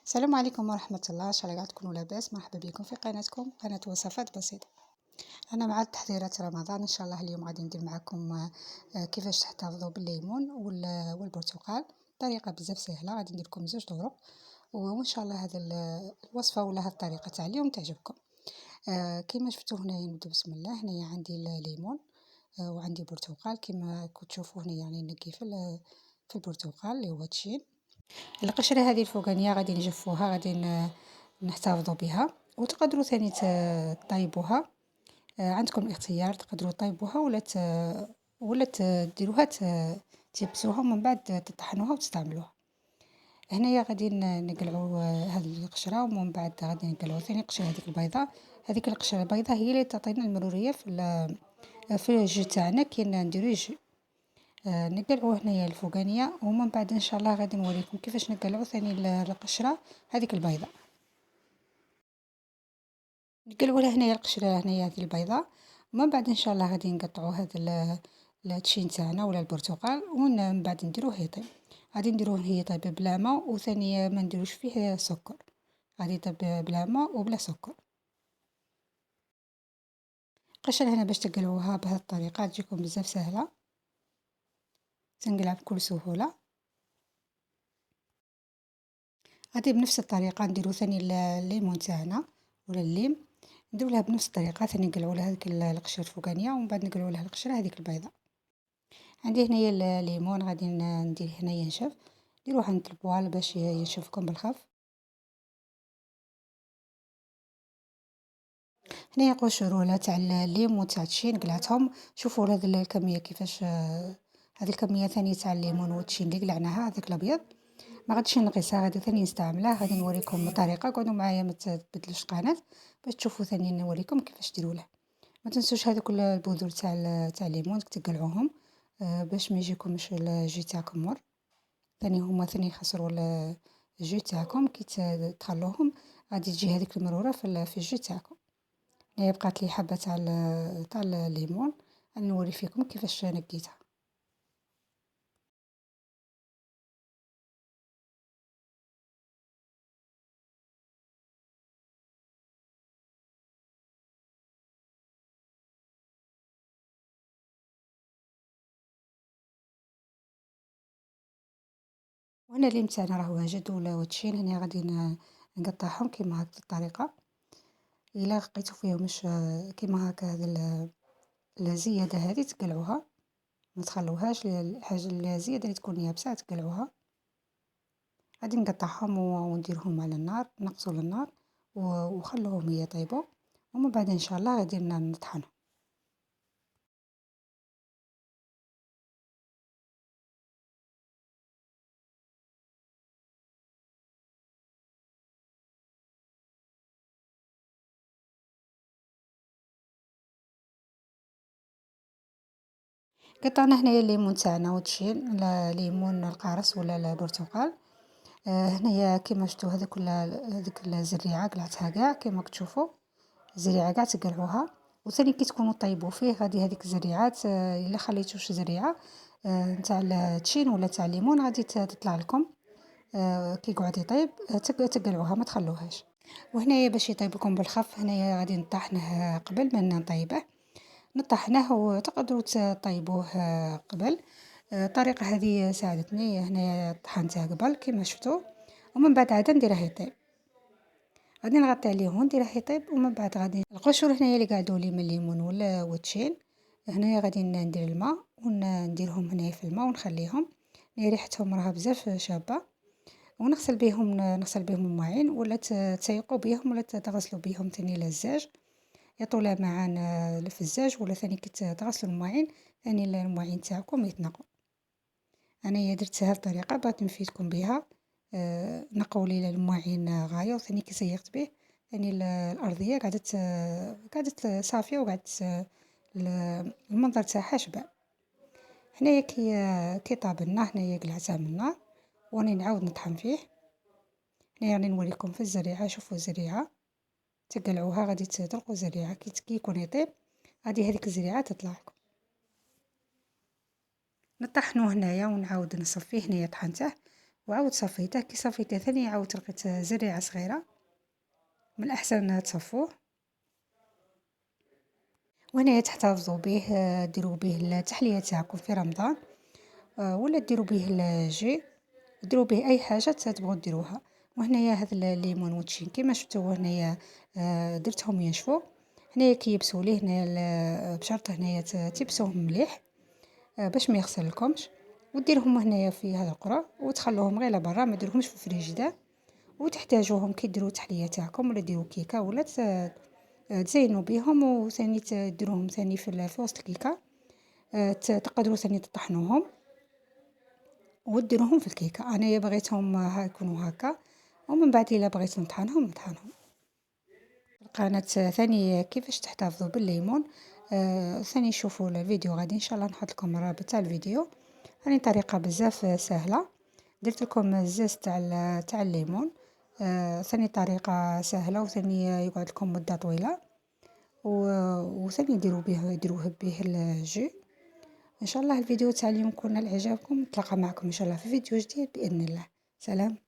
السلام عليكم ورحمة الله، إن شاء الله قاعد تكونوا لاباس. مرحبا بكم في قناتكم قناة وصفات بسيطة. أنا مع تحضيرات رمضان إن شاء الله. اليوم غادي ندير معكم كيفاش تحتفظوا بالليمون والبرتقال. طريقة بزاف سهلة، غادي ندير لكم زوج طرق وإن شاء الله هذا الوصفة ولا هذه الطريقة تاع اليوم تعجبكم. كما شفتوا هنايا نبدأ بسم الله. هنايا عندي الليمون وعندي برتقال كما كنت تشوفوا هنا، يعني نقي في البرتقال اللي هو تشين. القشرة هذه الفوقانية غادي نجفوها، غادي نحتفظوا بها، وتقدروا ثاني طيبوها. عندكم الاختيار، تقدروا طيبوها ولا ديروها تيبسوها ومن بعد تطحنوها وتستعملوها. هنايا غادي نقلعوا هذه القشرة ومن بعد غادي نقلعوا ثاني القشرة هذيك البيضاء. هذيك القشرة البيضاء هي اللي تعطينا المرورية في الجو تاعنا كي نديرو جي. نقلعوا هنايا الفوقانيه ومن بعد ان شاء الله غادي نوريكم كيفاش نقلعوا ثاني القشره هذيك البيضاء. نقلعوا لها هنايا القشره هنايا هذه البيضاء ومن بعد ان شاء الله غادي نقطعوا هذا التشين تاعنا ولا البرتقال ومن بعد نديروه يطيب. غادي نديروه يطيب بلا ماء وثاني ما نديروش فيه سكر، غادي يطيب بلا ماء وبلا سكر. القشره هنا باش تقلعوها بهذه الطريقه تجيكم بزاف سهله، تنقلع بكل سهوله. غادي بنفس الطريقة نديرو ثاني الليمون تاعنا ولا الليم، نديرو لها بنفس الطريقة ثاني نقلعو لها هذيك القشرة الفوقانية ومن بعد نقلعو لها القشرة هذيك البيضاء. عندي هنايا الليمون غادي ندير هنايا ينشف، نديروه عند البوال باش ينشفكم بالخف. هنايا قشرولة تاع الليمون تاع التشين قلعتهم. شوفوا هذه الكمية كيفاش، هذه الكمية ثاني تاع الليمون والتشين اللي قلعناها هذاك الابيض ما غاديش نقيسها، غادي ثاني نستعملها. غادي نوريكم الطريقه، قعدوا معايا ما تبدلوش القناه باش تشوفوا ثاني نوريكم كيفاش ديروا له. ما تنسوش هذوك البذور تاع الليمون تقلعوهم باش ما يجيكمش الجي تاعكم مر. ثاني هما ثاني يخسروا الجي تاعكم كي تخلوهم، غادي تجي هذيك المروره في الجي تاعكم. هي بقات لي حبه تاع الليمون، نوري فيكم كيفاش نقيتها. وهنا الليم تاعنا راه واجد ولا وتشين. هنا غادي نقطعهم كيما هكا الطريقه. الا لقيتو فيهمش كيما هكا هذا الزياده هذه تقلعوها، ما تخلوهاش الحاجه الزياده اللي تكون يابسه تقلعوها. غادي نقطعهم ونديرهم على النار، نقصوا للنار وخلوهم يطيبوا ومن بعد ان شاء الله غادي نطحنهم. قطعنا هنايا الليمون تاعنا وتشين ليمون القارص ولا البرتقال. هنايا كيما شفتوا هذيك الزريعه قلعتها كاع كيما تشوفوا، الزريعه كاع تقلعوها. وثاني كي تكونوا طيبوا فيه غادي هذيك الزريعات الا خليتوش زريعه نتاع التشين ولا تاع الليمون غادي تطلع لكم كي يقعد يطيب. تقلعوها ما تخلوهاش. وهنايا باش يطيب لكم بالخف هنايا غادي نطحنه قبل ما نطيبه. نطحنه وتقدروا تطيبوه قبل. الطريقه هذه ساعدتني. هنايا طحنته قبل كيما شفتوا ومن بعد عاد نديره يطيب. غادي نغطي عليه ونديره يطيب ومن بعد غادي القشور هنايا اللي قعدوا لي من الليمون ولا وتشين. هنايا غادي ندير الماء ونديرهم هنايا في الماء ونخليهم. ريحتهم راها بزاف شابه. نغسل بهم المواعين ولا تسيقوا بهم ولا تغسلوا بهم ثاني للزاج. يعطوا لمعان الفزاج ولا ثاني كي تغسلوا المواعين ثاني المواعين تاعكم يتنقوا. انا درت هذه الطريقه بغيت نفيدكم بها. نقوا لي المواعين غايه وثاني كي سيقت به ثاني الارضيه قعدت صافيه وقعدت المنظر تاعها شباب. هنايا كي طاب لنا هنايا قلعتها من النار وراني نعاود نطحن فيه. هنايا راني نوريكم في الزريعه. شوفوا الزريعه تقلعوها، غادي تطلقوا الزريعه كي يكون يطيب غادي هذيك الزريعه تطلع لكم. نطحنوه هنايا ونعاود نصفيه. هنايا طحنته وعاود صفيته. كي صفيته ثاني عاود لقيت زريعة صغيرة، من الأحسن تصفوه. وهنايا تحتفظوا به، ديروا به التحلية تاعكم في رمضان، ولا ديروا به الجي، ديروا به أي حاجة تبغوا ديروها. وهنايا هذا الليمون وتشين كيما شفتوا هنايا درتهم ينشفوا. هنايا كي يبسوا ليه هنايا بشرط هنايا تيبسوهم مليح باش ما يخسر لكمش. وديرهم هنايا في هذا القرى وتخلوهم غير لبرا، ما ديروهمش في الفريجيدار. وتحتاجوهم كي ديروا التحلية تاعكم ولا ديروا كيكة ولا تزينوا بهم. وثاني تديروهم ثاني في وسط الكيكة، تقدروا ثاني تطحنوهم وديروهم في الكيكة. انايا بغيتهم يكونوا هكا، ومن بعد الا بغيتو نطحنهم نطحنهم. القناة ثاني كيفاش تحتفظوا بالليمون، ثاني شوفوا الفيديو غادي ان شاء الله نحط لكم الرابط تاع الفيديو. هاني طريقة بزاف سهلة، درت لكم الزاز تاع الليمون. ثاني طريقة سهلة، وثاني يقعد لكم مدة طويلة، وثاني ديروه به الجي. ان شاء الله الفيديو تاع اليوم يكون على اعجابكم. نتلاقى معكم ان شاء الله في فيديو جديد باذن الله. سلام.